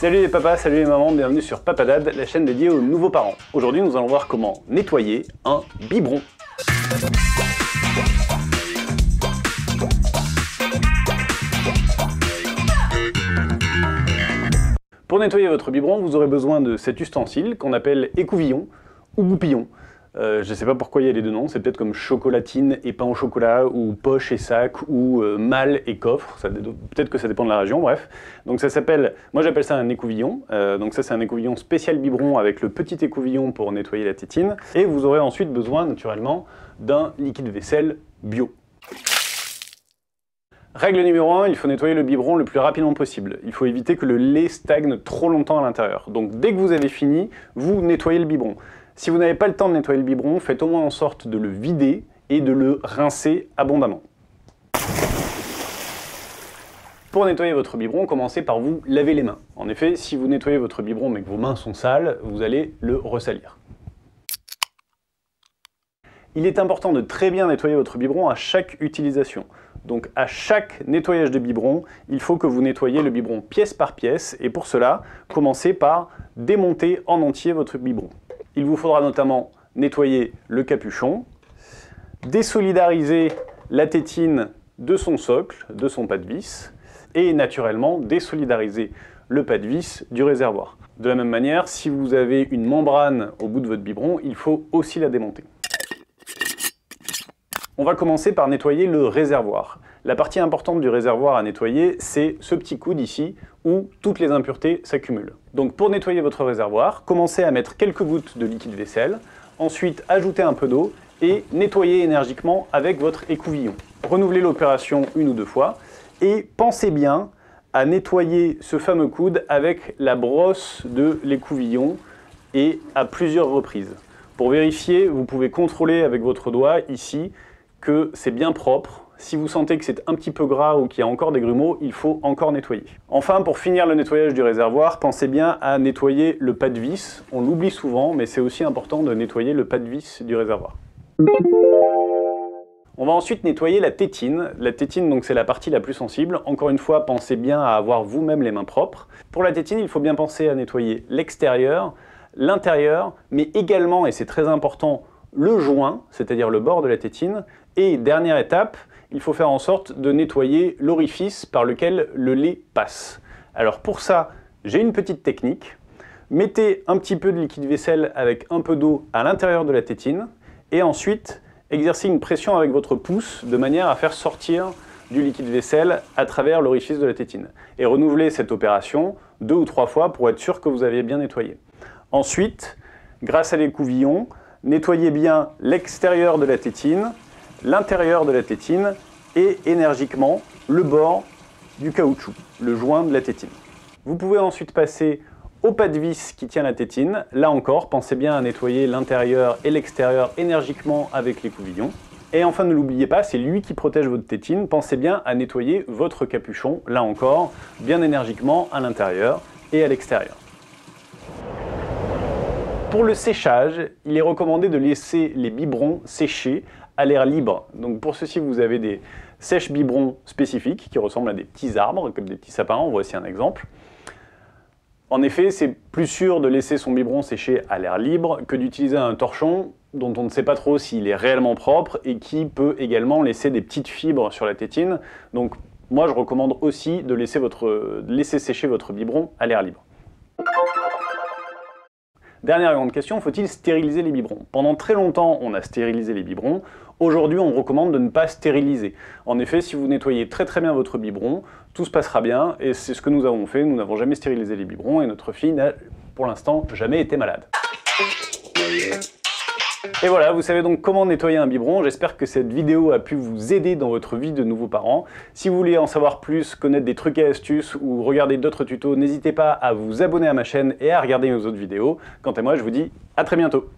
Salut les papas, salut les mamans, bienvenue sur Papadad, la chaîne dédiée aux nouveaux parents. Aujourd'hui, nous allons voir comment nettoyer un biberon. Pour nettoyer votre biberon, vous aurez besoin de cet ustensile qu'on appelle écouvillon ou goupillon. Je ne sais pas pourquoi il y a les deux noms, c'est peut-être comme chocolatine et pain au chocolat, ou poche et sac, ou malle et coffre, peut-être que ça dépend de la région, bref. Donc ça s'appelle, moi j'appelle ça un écouvillon, donc ça c'est un écouvillon spécial biberon avec le petit écouvillon pour nettoyer la tétine, et vous aurez ensuite besoin naturellement d'un liquide vaisselle bio. Règle numéro 1, il faut nettoyer le biberon le plus rapidement possible. Il faut éviter que le lait stagne trop longtemps à l'intérieur. Donc dès que vous avez fini, vous nettoyez le biberon. Si vous n'avez pas le temps de nettoyer le biberon, faites au moins en sorte de le vider et de le rincer abondamment. Pour nettoyer votre biberon, commencez par vous laver les mains. En effet, si vous nettoyez votre biberon mais que vos mains sont sales, vous allez le ressalir. Il est important de très bien nettoyer votre biberon à chaque utilisation. Donc à chaque nettoyage de biberon, il faut que vous nettoyiez le biberon pièce par pièce, et pour cela, commencez par démonter en entier votre biberon. Il vous faudra notamment nettoyer le capuchon, désolidariser la tétine de son socle, de son pas de vis, et naturellement désolidariser le pas de vis du réservoir. De la même manière, si vous avez une membrane au bout de votre biberon, il faut aussi la démonter. On va commencer par nettoyer le réservoir. La partie importante du réservoir à nettoyer, c'est ce petit coude ici où toutes les impuretés s'accumulent. Donc pour nettoyer votre réservoir, commencez à mettre quelques gouttes de liquide vaisselle, ensuite ajoutez un peu d'eau et nettoyez énergiquement avec votre écouvillon. Renouvelez l'opération une ou deux fois et pensez bien à nettoyer ce fameux coude avec la brosse de l'écouvillon et à plusieurs reprises. Pour vérifier, vous pouvez contrôler avec votre doigt ici que c'est bien propre. Si vous sentez que c'est un petit peu gras ou qu'il y a encore des grumeaux, il faut encore nettoyer. Enfin, pour finir le nettoyage du réservoir, pensez bien à nettoyer le pas de vis. On l'oublie souvent, mais c'est aussi important de nettoyer le pas de vis du réservoir. On va ensuite nettoyer la tétine. La tétine, donc, c'est la partie la plus sensible. Encore une fois, pensez bien à avoir vous-même les mains propres. Pour la tétine, il faut bien penser à nettoyer l'extérieur, l'intérieur, mais également, et c'est très important, le joint, c'est-à-dire le bord de la tétine. Et dernière étape, il faut faire en sorte de nettoyer l'orifice par lequel le lait passe. Alors pour ça, j'ai une petite technique. Mettez un petit peu de liquide vaisselle avec un peu d'eau à l'intérieur de la tétine et ensuite exercez une pression avec votre pouce de manière à faire sortir du liquide vaisselle à travers l'orifice de la tétine. Et renouvelez cette opération 2 ou 3 fois pour être sûr que vous avez bien nettoyé. Ensuite, grâce à l'écouvillon, nettoyez bien l'extérieur de la tétine, l'intérieur de la tétine et énergiquement le bord du caoutchouc, le joint de la tétine. Vous pouvez ensuite passer au pas de vis qui tient la tétine. Là encore, pensez bien à nettoyer l'intérieur et l'extérieur énergiquement avec l'écouvillon. Et enfin, ne l'oubliez pas, c'est lui qui protège votre tétine. Pensez bien à nettoyer votre capuchon, là encore, bien énergiquement à l'intérieur et à l'extérieur. Pour le séchage, il est recommandé de laisser les biberons sécher à l'air libre. Donc pour ceci, vous avez des sèche-biberons spécifiques qui ressemblent à des petits arbres, comme des petits sapins. On voit ici un exemple. En effet, c'est plus sûr de laisser son biberon sécher à l'air libre que d'utiliser un torchon dont on ne sait pas trop s'il est réellement propre et qui peut également laisser des petites fibres sur la tétine. Donc moi, je recommande aussi de laisser sécher votre biberon à l'air libre. Dernière grande question, faut-il stériliser les biberons? Pendant très longtemps, on a stérilisé les biberons. Aujourd'hui, on recommande de ne pas stériliser. En effet, si vous nettoyez très bien votre biberon, tout se passera bien, et c'est ce que nous avons fait. Nous n'avons jamais stérilisé les biberons, et notre fille n'a, pour l'instant, jamais été malade. Et voilà, vous savez donc comment nettoyer un biberon. J'espère que cette vidéo a pu vous aider dans votre vie de nouveaux parents. Si vous voulez en savoir plus, connaître des trucs et astuces ou regarder d'autres tutos, n'hésitez pas à vous abonner à ma chaîne et à regarder mes autres vidéos. Quant à moi, je vous dis à très bientôt.